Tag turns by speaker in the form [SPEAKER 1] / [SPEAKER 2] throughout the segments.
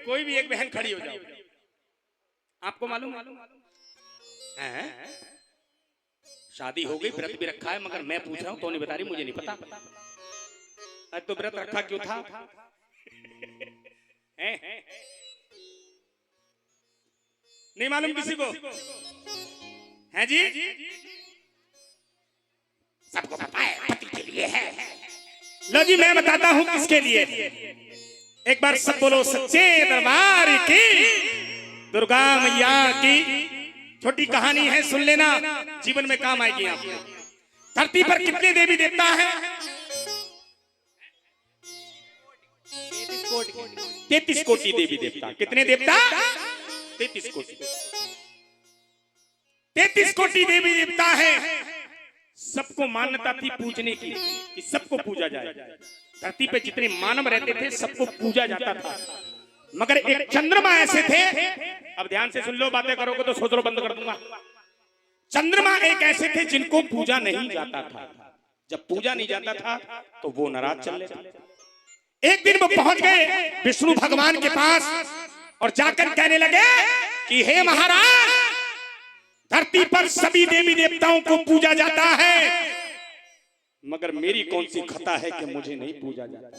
[SPEAKER 1] कोई भी एक बहन खड़ी हो जाओ, आपको मालूम है शादी हो गई, व्रत भी रखा है, मगर मैं पूछ रहा हूं तो नहीं बता रही, मुझे नहीं पता। आज तो व्रत रखा क्यों था? नहीं मालूम किसी को? है जी? सबको पता है पति के लिए है। लो जी मैं बताता हूं किसके लिए। एक बार सब बोलो सच्चे दरबार की, दुर्गा मैया की। छोटी कहानी है, सुन लेना, जीवन में काम आएगी आपको। धरती पर कितने देवी देवता हैं? 33 कोटि देवी देवता। कितने देवता? 33 कोटि। 33 कोटि देवी देवता है। सबको मान्यता थी पूजने की कि सबको पूजा जाए। धरती पे जितने मानव रहते थे सबको पूजा जाता था, मगर एक चंद्रमा ऐसे थे। अब ध्यान से सुन लो, बातें करोगे तो सोच लो बंद कर दूंगा। चंद्रमा एक ऐसे थे जिनको पूजा नहीं जाता था। जब पूजा नहीं जाता था तो वो नाराज चल रहे थे। एक दिन वो पहुंच गए विष्णु भगवान के पास और जाकर कहने लगे कि हे महाराज, धरती पर सभी देवी देवताओं को पूजा जाता है, मगर मेरी कौन सी खता है कि मुझे नहीं पूजा जाता?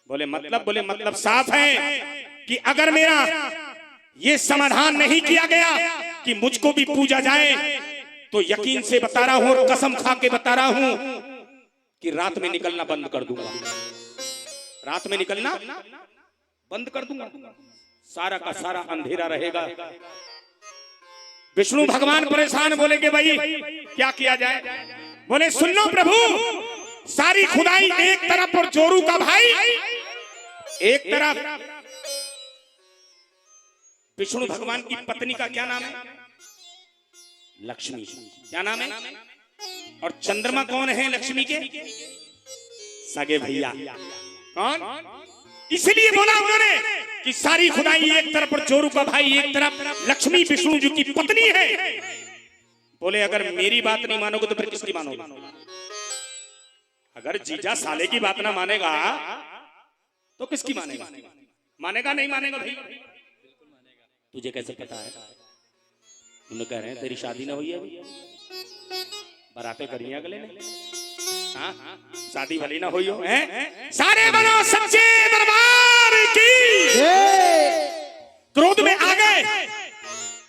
[SPEAKER 1] बोले मतलब साफ है कि अगर मेरा ये समाधान नहीं किया गया कि मुझको भी पूजा जाए, तो यकीन से बता रहा हूं और कसम खा के बता रहा हूं कि रात में निकलना बंद कर दूंगा। रात में निकलना बंद कर दूंगा, सारा का सारा अंधेरा रहेगा। विष्णु भगवान परेशान, बोले कि भाई क्या किया जाए? बोले सुन लो प्रभु, सारी खुदाई एक तरफ और जोरू का भाई एक तरफ। विष्णु भगवान की पत्नी का क्या नाम है? लक्ष्मी। क्या नाम है? और चंद्रमा कौन है लक्ष्मी के? सगे भैया। कौन? इसलिए बोला उन्होंने कि सारी खुदाई एक तरफ और जोरू का भाई एक तरफ। लक्ष्मी विष्णु जी की पत्नी है। बोले अगर मेरी बात नहीं मानोगे तो फिर किसकी मानोगे? अगर जीजा साले की बात ना मानेगा तो किसकी मानेगा? मानेगा नहीं मानेगा भाई? तुझे कैसे पता है? उन्होंने कह रहे हैं तेरी शादी ना हुई है अभी, बारातें करी अगले ने। हाँ शादी भली ना हुई हो। सारे बनो सच्चे दरबार की। क्रोध में आ गए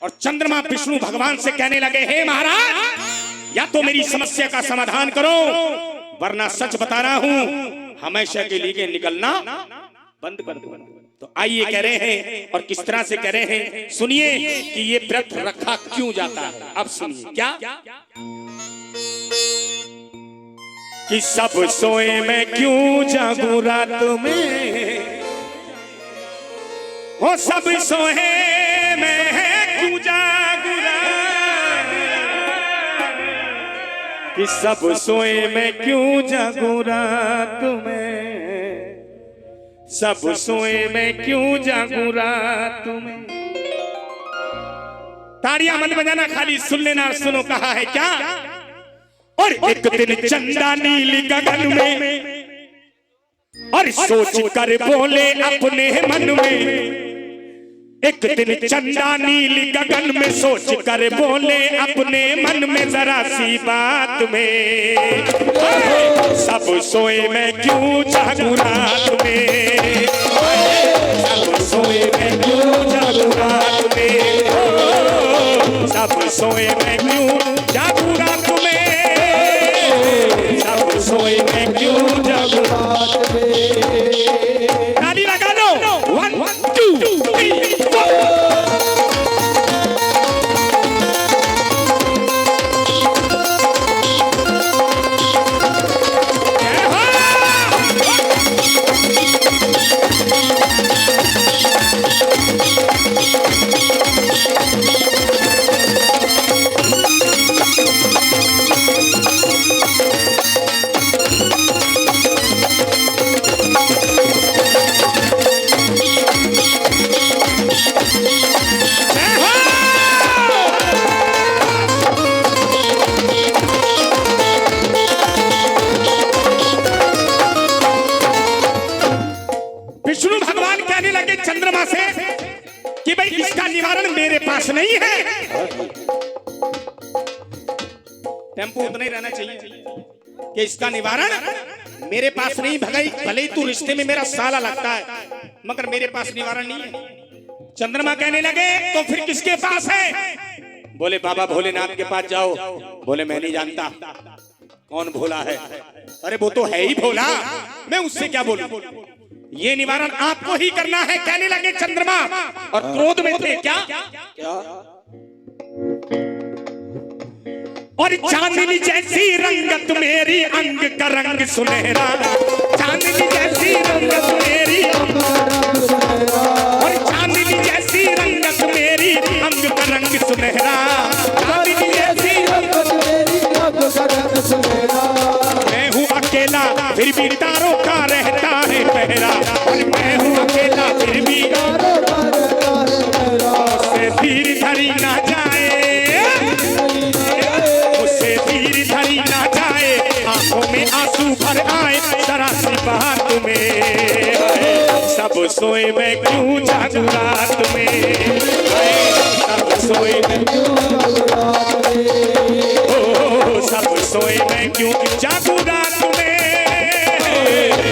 [SPEAKER 1] और चंद्रमा विष्णु भगवान से कहने लगे हे महाराज, या तो मेरी समस्या का समाधान करो, वरना सच बता रहा हूं हमेशा के लिए निकलना बंद कर दो। तो आइए कह रहे हैं, और किस तरह से कह रहे हैं सुनिए कि ये व्रत रखा क्यों जाता है। अब सुनिए क्या कि सब सोए मैं क्यों जागूं रात में, वो सब सोए मैं क्यों जागूं रात, कि सब सोए मैं क्यों जागूं रात में, सब सोए मैं क्यों जागूं रात में। ताड़ियां मत बजाना, खाली सुन लेना। सुनो कहा है क्या? और एक दिन चंदा नीली गगन में, और सोच कर बोले अपने मन में। एक दिन चंदा नीली गगन में सोच कर बोले अपने मन में जरा सी बात में, सब सोए मैं क्यों जागूं रात में, सब सोए मैं क्यों जागूं रात में, सब सोए मैं क्यों जागूं रात में, सब सोए मैं क्यों जागूं रात में। ताली लगा लो। 1 2 3 4। चंद्रमा से कि भाई इसका निवारण मेरे पास नहीं है। टेम्पो उतना ही रहना चाहिए कि इसका निवारण मेरे पास नहीं। भगाई भले ही तू रिश्ते में मेरा साला लगता है, मगर मेरे पास निवारण नहीं है। चंद्रमा कहने लगे तो फिर किसके पास है? बोले बाबा भोलेनाथ के पास जाओ। बोले मैं नहीं जानता कौन भोला है। अरे वो तो है ही भोला, मैं उससे क्या बोलूं? ये निवारण आपको ही करना है, कहने लगे चंद्रमा। और क्रोध में थे क्या? और चांदनी जैसी रंगत मेरी अंग का रंग सुनहरा, चांदनी जैसी रंगत मेरी और चांदनी जैसी रंगत मेरी अंग का रंग सुनहरा, चांदनी जैसी रंगत मेरी अंग का रंग सुनहरा। मैं हूँ अकेला फिर भी तारों का रहता है पहरा, मैं हूँ अकेला फिर भी तारों का रहता है पहरा। उससे तीर धरी ना जाए, उससे तीर धरी ना जाए, आंखों में आंसू भर आए, जरा सी बात में सब सोए मैं क्यों जागूं रात में, सब सोए मैं क्यों जागूं रात में, ओ सब सोए मैं क्यों जागूं रात में,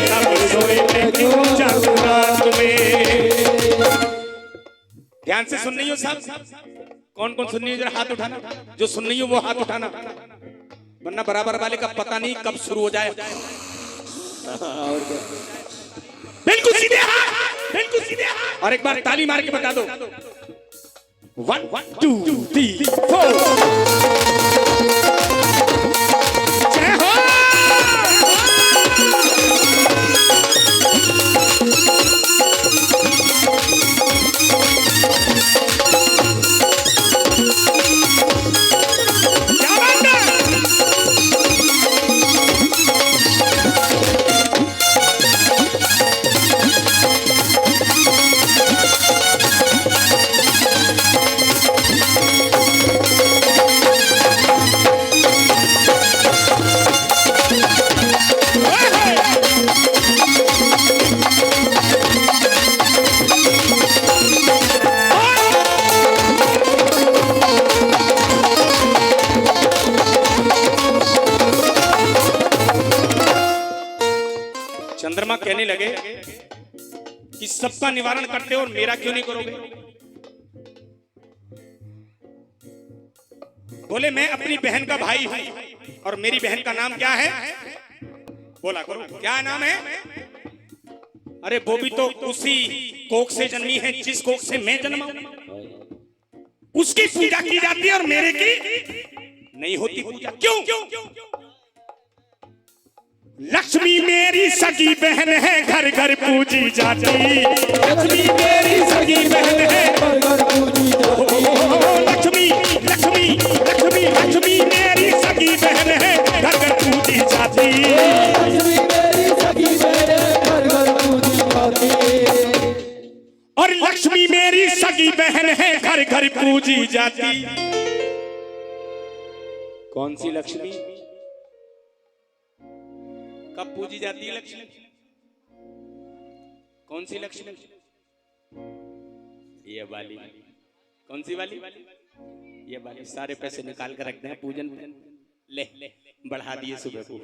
[SPEAKER 1] सब सोए मैं क्यों जागूं रात में। ध्यान से सुन रही हो सब? कौन कौन सुन रही हो जरा हाथ उठाना, जो सुन रही हो वो हाथ उठाना, वरना बराबर वाले का पता नहीं कब शुरू हो जाए। बिल्कुल सीधे हाथ, बिल्कुल सीधे हाथ। और एक बार ताली मार के बता दो 1 2 3 4। जय हो। चंद्रमा कहने लगे कि सबका निवारण करते हो और मेरा क्यों नहीं करोगे? बोले मैं अपनी बहन का भाई हूं और मेरी बहन का नाम क्या है? बोला करो क्या नाम है? अरे वो भी तो उसी कोख से जन्मी है जिस कोख से मैं जन्मा हूं। उसकी पूजा की जाती है और मेरे की नहीं होती पूजा। क्यों? लक्ष्मी मेरी सगी बहन है घर घर पूजी जाती, लक्ष्मी मेरी सगी बहन है घर घर पूजी जाती, लक्ष्मी लक्ष्मी लक्ष्मी लक्ष्मी मेरी सगी बहन है घर घर पूजी जाती, लक्ष्मी मेरी सगी बहन है घर घर पूजी जाती। और लक्ष्मी मेरी सगी बहन है घर घर पूजी जाती। कौन सी लक्ष्मी? कब पूजी जाती है लक्ष्मी? कौन सी लक्ष्मी? ये वाली। कौन सी वाली? ये वाली। सारे पैसे निकाल कर रखते हैं पूजन ले बढ़ा दिए सुबह को।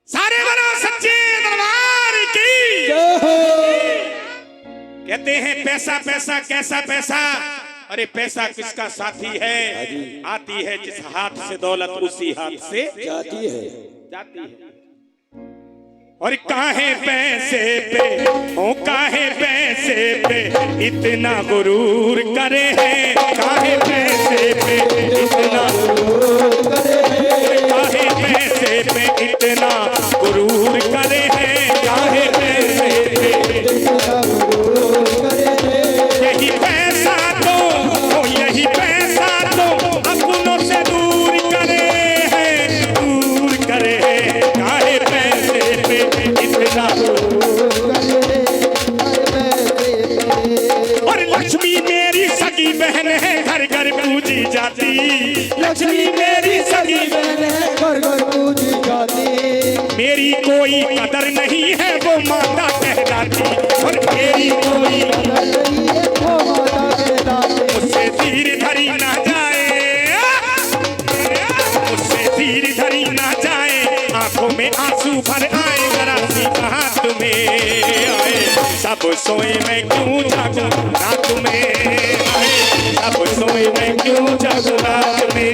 [SPEAKER 1] सारे बनो सच्चे दरबार की। कहते हैं पैसा पैसा कैसा पैसा, अरे पैसा किसका साथी है? आती है जिस हाथ से दौलत उसी हाथ से जाती है। और काहे पैसे पे ओ काहे पैसे पे इतना गुरूर करे है, काहे पैसे पे इतना गुरूर करे है, काहे पैसे पे इतना गुरूर करे है, काहे पैसे पे इतना गुरूर करे है। यही पैसा तो यही पैसा तो अपनों से दूर करे है, दूर करे है, काहे पैसे पे इतना। और लक्ष्मी मेरी सगी बहन है घर घर पूजी जाती, लक्ष्मी मेरी सगी बहन है घर घर पूजी जाती। मेरी कोई कदर नहीं है वो माता कहलाती, और मेरी भर आए राशि कहाँ तुम्हें आए, सब सोए मैं क्यों जागूं रात में आए, सब सोए मैं क्यों जागूं रात में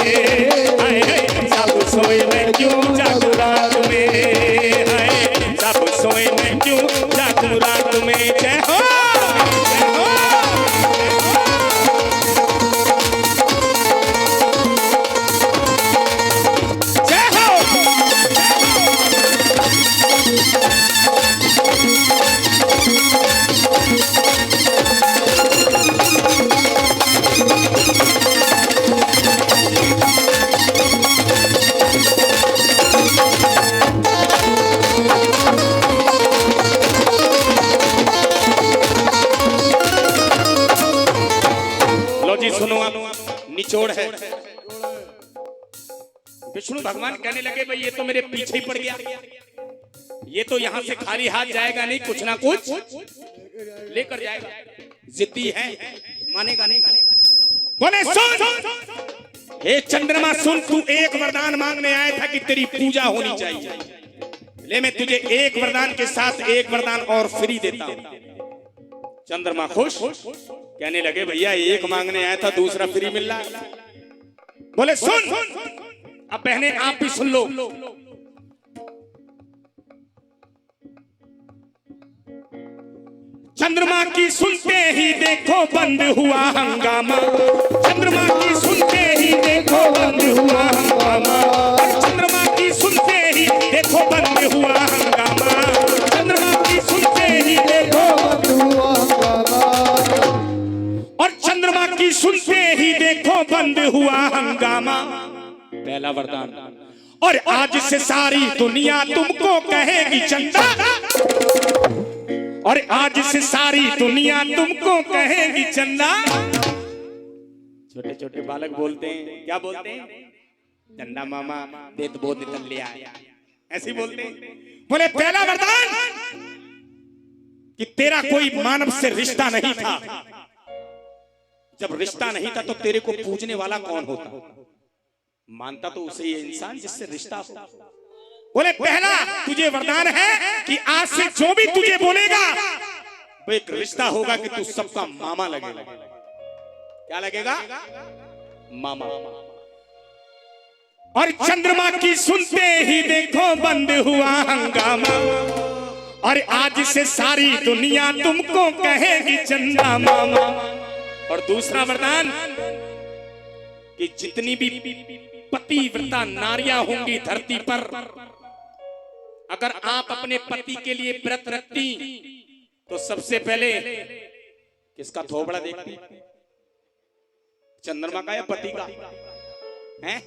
[SPEAKER 1] आए, सब सोए मैं क्यों जागूं रात में आए, सब सोए मैं क्यों जागूं रात में। जय हो, जय हो। सुनो आप, निचोड़ है। विष्णु भगवान कहने लगे भाई ये तो मेरे पीछे ही पड़ गया, ये तो यहां से खाली हाथ जाएगा नहीं, कुछ ना कुछ लेकर जाएगा, जिद्दी है, मानेगा नहीं। बोले सुन हे चंद्रमा सुन, तू एक वरदान मांगने आया था कि तेरी पूजा होनी चाहिए, ले मैं तुझे एक वरदान के साथ एक वरदान और फ्री देता हूं। चंद्रमा खुश, कहने लगे भैया एक मांगने आया था दूसरा फ्री मिल रहा है। बोले सुन, अब बहने आप भी सुन लो। चंद्रमा की सुनते ही देखो बंद हुआ हंगामा, चंद्रमा की सुनते ही देखो बंद हुआ हंगामा, चंद्रमा की सुनते ही देखो बंद हुआ हंगामा, चंद्रमा की सुनते ही देखो बंद हुआ हंगामा, और चंद्रमा की सुनते ही देखो बंद हुआ हंगामा। पहला वरदान, और आज से सारी दुनिया तुमको कहेगी चंदा, और आज से सारी दुनिया तुमको कहेगी चंदा। छोटे छोटे बालक बोलते हैं, क्या बोलते हैं? चंदा मामा दे तो बहुत निकल लिया, ऐसे बोलते हैं। बोले पहला वरदान कि तेरा कोई मानव से रिश्ता नहीं था, जब रिश्ता नहीं था तो तेरे को पूजने वाला कौन होता? मानता तो उसे ये इंसान जिससे रिश्ता हो। बोले पहला तुझे वरदान है कि आज से जो भी तुझे बोलेगा वो एक रिश्ता होगा कि तू सबका मामा लगेगा। क्या लगेगा? मामा। और चंद्रमा की सुनते ही देखो बंद हुआ हंगामा, और आज से सारी दुनिया तुमको कहेगी चंदा मामा। और दूसरा वरदान कि जितनी भी पतिव्रता नारियां होंगी धरती पर, अगर आप अपने पति के लिए व्रत रखती तो सबसे पहले किसका थोबड़ा देखती? चंद्रमा का या पति का? हैं?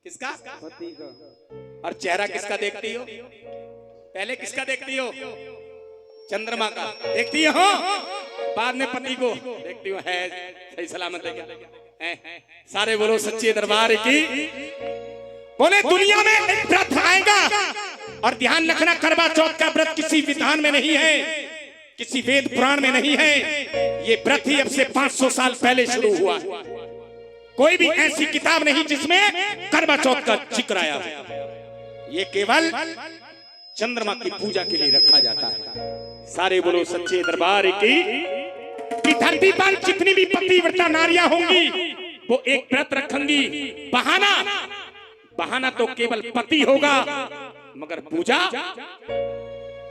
[SPEAKER 1] किसका? पति का। और चेहरा किसका देखती हो? पहले किसका देखती हो? चंद्रमा का देखती हो, बाद में पति को देखती हो। है सही सलामत है क्या? सारे बोलो सच्चे दरबार की। बोले दुनिया में एक व्रत आएगा, और ध्यान रखना करवा चौथ का व्रत किसी विधान में नहीं है, किसी वेद पुराण में नहीं है, ये व्रत ही अब से 500 साल पहले शुरू हुआ। कोई भी ऐसी किताब नहीं जिसमें करवा चौथ का जिक्र आया है। ये केवल चंद्रमा की पूजा के लिए रखा जाता है। सारे बोलो सच्चे दरबार की। कि धरती पर जितनी भी पतिव्रता नारियां होंगी वो एक व्रत रखेंगी। बहाना तो केवल पति होगा, मगर पूजा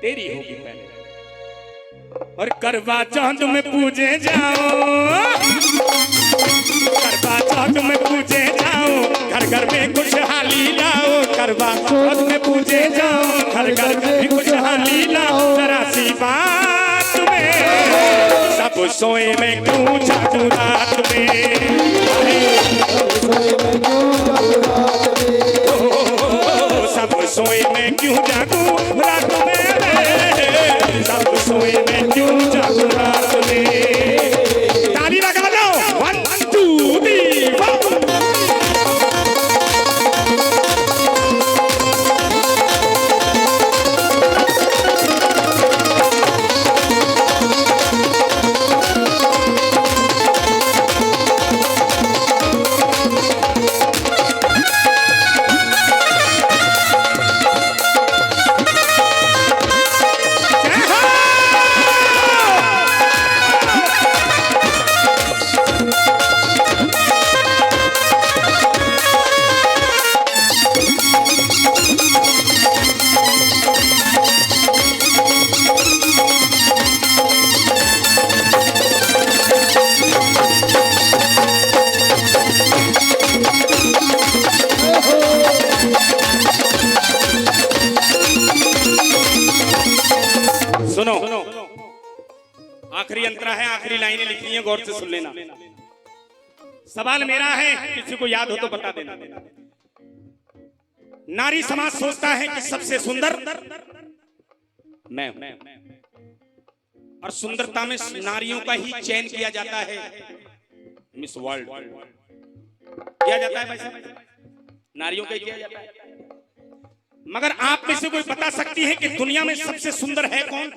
[SPEAKER 1] तेरी होगी पहले। और करवा चौथ में पूजे जाओ, करवा चौथ में पूजे जाओ, घर घर में खुशहाली लाओ। करवा चौथ में पूजे जाओ, घर घर में खुशहाली लाओ। जरा सी बात में सब सोए में क्यों जागूं रात में, सब सोए में क्यों जागूं रात में, सब सोए में क्यों जागूं रात में। ताली लगा लो, 1 2 3 4। सुनो, आखिरी अंतरा है, आखिरी लाइनें लिखनी है, गौर से सुन लेना। सवाल मेरा है, किसी को याद हो तो बता देना। नारी समाज सोचता है कि सबसे सुंदर मैं हूं, और सुंदरता में नारियों का ही चयन किया जाता है, मिस वर्ल्ड किया जाता है, वैसे नारियों का ही किया जाता है। मगर आप में से कोई बता सकती है कि दुनिया में सबसे सुंदर है कौन?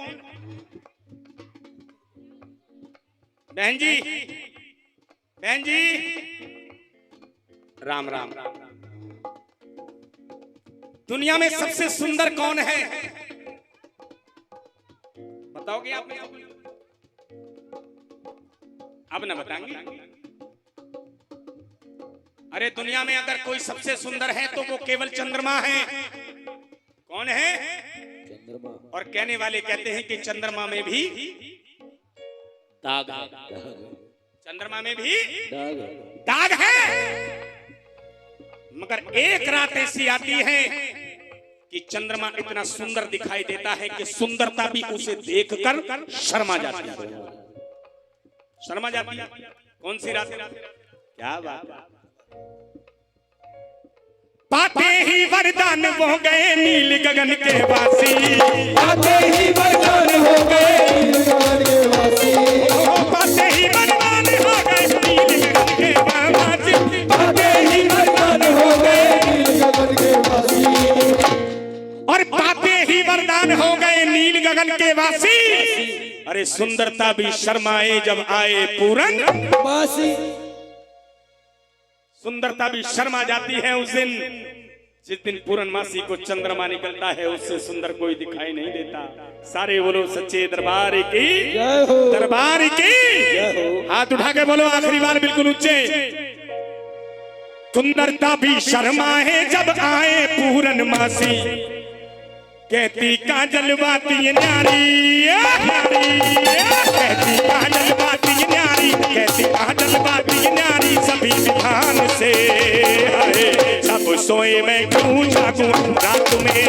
[SPEAKER 1] बहन जी, बहन जी, राम राम। दुनिया में सबसे सुंदर कौन है? बताओगे आप? अब ना बताएंगे? अरे दुनिया में अगर कोई सबसे सुंदर है तो वो केवल चंद्रमा है। कौन है? चंद्रमा। और कहने वाले कहते हैं कि चंद्रमा में भी दाग है, चंद्रमा में भी दाग है। मगर एक रात ऐसी आती है कि चंद्रमा इतना सुंदर दिखाई देता है कि सुंदरता भी उसे देखकर शर्मा जाती है, शर्मा जाती है। कौन सी रात? क्या बात। पाते ही वरदान हो गए नील गगन के वासी, पाते ही वरदान हो गए नील गगन के वासी, पाते ही वरदान हो गए नील गगन के वासी, पाते ही वरदान हो गए नील गगन के वासी, और पाते ही वरदान हो गए नील गगन के वासी। अरे सुंदरता भी शर्माए जब आए पूरन मासी, सुंदरता भी शर्मा जाती है उस दिन, जिस दिन पूर्णमासी को चंद्रमा निकलता है, उससे सुंदर कोई दिखाई नहीं देता। सारे बोलो सच्चे दरबार की, दरबार की। हाथ उठा के बोलो आखिरी बार बिल्कुल ऊंचे। सुंदरता भी शर्मा है जब आए पूर्णमासी, कहती काजल बाती न्यारी, कहती काजल बाती न्यारी, कहती काजल बाती न्यारी, सभी विधान से आए। सब सोए मैं क्यों जागूं रात में,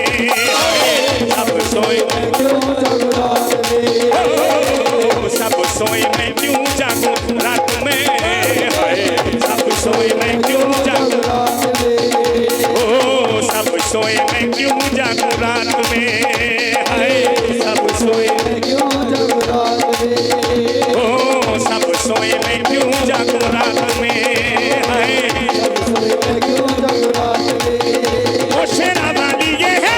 [SPEAKER 1] सब सोए मैं क्यों जागूं रात में, सब सोए मैं क्यों जागूं रात में, सब सोए मैं क्यों जागूं रात में, ओ सब सोए मैं क्यों जागूं रात में, सब सोए मैं क्यों जागूं रात में, ओ सब सोए मैं क्यों जागूं रात में, शेरा वाली ये है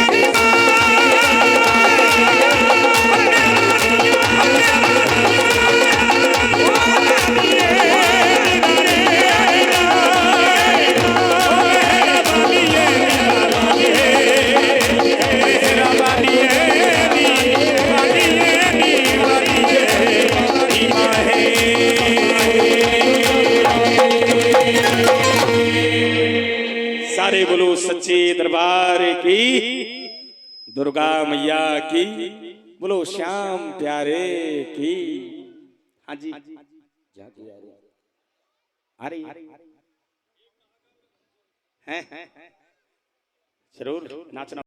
[SPEAKER 1] सारे बोलो सच्चे दरबार की, दुर्गा मैया की, बोलो श्याम प्यारे की। हाँ जी, अरे हैं जरूर नाचना।